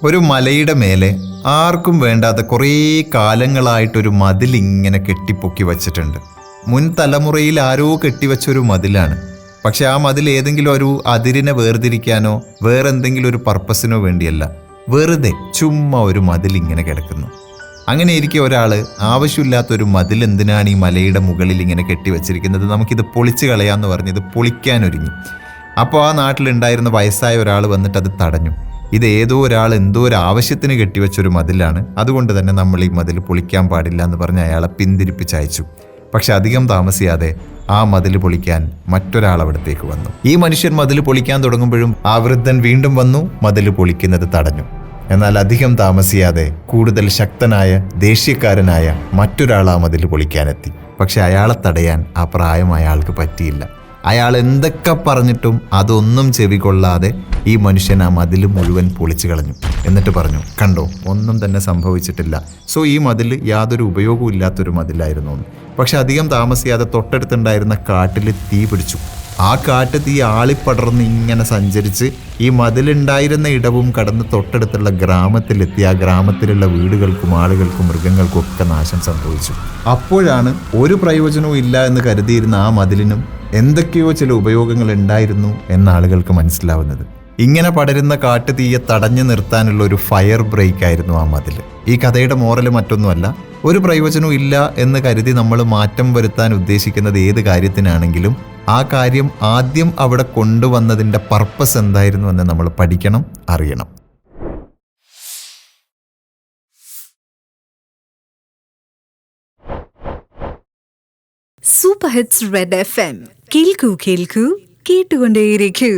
ഒരു മലയുടെ മേലെ ആർക്കും വേണ്ടാത്ത കുറേ കാലങ്ങളായിട്ടൊരു മതിലിങ്ങനെ കെട്ടിപ്പൊക്കി വച്ചിട്ടുണ്ട്. മുൻ തലമുറയിൽ ആരോ കെട്ടിവെച്ചൊരു മതിലാണ്. പക്ഷെ ആ മതിൽ ഏതെങ്കിലും ഒരു അതിരിനെ വേർതിരിക്കാനോ വേറെന്തെങ്കിലും ഒരു പർപ്പസിനോ വേണ്ടിയല്ല, വെറുതെ ചുമ്മാ ഒരു മതിലിങ്ങനെ കിടക്കുന്നു. അങ്ങനെ ഇരിക്കെ ഒരാൾ ആവശ്യമില്ലാത്തൊരു മതിൽ എന്തിനാണ് ഈ മലയുടെ മുകളിൽ ഇങ്ങനെ കെട്ടിവെച്ചിരിക്കുന്നത്, നമുക്കിത് പൊളിച്ച് കളയാമെന്ന് പറഞ്ഞ് ഇത് പൊളിക്കാനൊരുങ്ങി. അപ്പോൾ ആ നാട്ടിലുണ്ടായിരുന്ന വയസ്സായ ഒരാൾ വന്നിട്ട് അത് തടഞ്ഞു. ഇത് ഏതോ ഒരാൾ എന്തോ ഒരു ആവശ്യത്തിന് കെട്ടിവെച്ചൊരു മതിലാണ്, അതുകൊണ്ട് തന്നെ നമ്മൾ ഈ മതിൽ പൊളിക്കാൻ പാടില്ല എന്ന് പറഞ്ഞ് അയാളെ പിന്തിരിപ്പിച്ചയച്ചു. പക്ഷെ അധികം താമസിയാതെ ആ മതിൽ പൊളിക്കാൻ മറ്റൊരാൾ അവിടത്തേക്ക് വന്നു. ഈ മനുഷ്യൻ മതിൽ പൊളിക്കാൻ തുടങ്ങുമ്പോഴും ആ വൃദ്ധൻ വീണ്ടും വന്നു മതിൽ പൊളിക്കുന്നത് തടഞ്ഞു. എന്നാൽ അധികം താമസിയാതെ കൂടുതൽ ശക്തനായ ദേഷ്യക്കാരനായ മറ്റൊരാൾ ആ മതിൽ പൊളിക്കാനെത്തി. പക്ഷെ അയാളെ തടയാൻ ആ പ്രായമായ ആൾക്ക് പറ്റിയില്ല. അയാൾ എന്തൊക്കെ പറഞ്ഞിട്ടും അതൊന്നും ചെവികൊള്ളാതെ ഈ മനുഷ്യൻ ആ മതിൽ മുഴുവൻ പൊളിച്ചു കളഞ്ഞു. എന്നിട്ട് പറഞ്ഞു, കണ്ടോ, ഒന്നും തന്നെ സംഭവിച്ചിട്ടില്ല. സോ ഈ മതിൽ യാതൊരു ഉപയോഗവും ഇല്ലാത്തൊരു മതിലായിരുന്നു. പക്ഷെ അധികം താമസിയാതെ തൊട്ടടുത്തുണ്ടായിരുന്ന കാട്ടിൽ തീ പിടിച്ചു. ആ കാട്ട് തീ ആളിപ്പടർന്ന് ഇങ്ങനെ സഞ്ചരിച്ച് ഈ മതിലുണ്ടായിരുന്ന ഇടവും കടന്ന് തൊട്ടടുത്തുള്ള ഗ്രാമത്തിലെത്തി. ആ ഗ്രാമത്തിലുള്ള വീടുകൾക്കും ആളുകൾക്കും മൃഗങ്ങൾക്കും ഒക്കെ നാശം സംഭവിച്ചു. അപ്പോഴാണ് ഒരു പ്രയോജനവും ഇല്ല എന്ന് കരുതിയിരുന്ന ആ മതിലിനും എന്തൊക്കെയോ ചില ഉപയോഗങ്ങൾ ഉണ്ടായിരുന്നു എന്ന ആളുകൾക്ക് മനസ്സിലാവുന്നത്. ഇങ്ങനെ പടരുന്ന കാട്ടുതീയെ തടഞ്ഞു നിർത്താനുള്ള ഒരു ഫയർ ബ്രേക്ക് ആയിരുന്നു ആ മതിൽ. ഈ കഥയുടെ മോറൽ മറ്റൊന്നുമല്ല, ഒരു പ്രയോജനവും ഇല്ല എന്ന് കരുതി നമ്മൾ മാറ്റം വരുത്താൻ ഉദ്ദേശിക്കുന്നത് ഏത് കാര്യത്തിനാണെങ്കിലും ആ കാര്യം ആദ്യം അവിടെ കൊണ്ടുവന്നതിൻ്റെ പർപ്പസ് എന്തായിരുന്നു എന്ന് നമ്മൾ പഠിക്കണം, അറിയണം. Super hits red FM. കേൾക്കൂ കേൾക്കൂ, കേട്ടുകൊണ്ടേയിരിക്കൂ.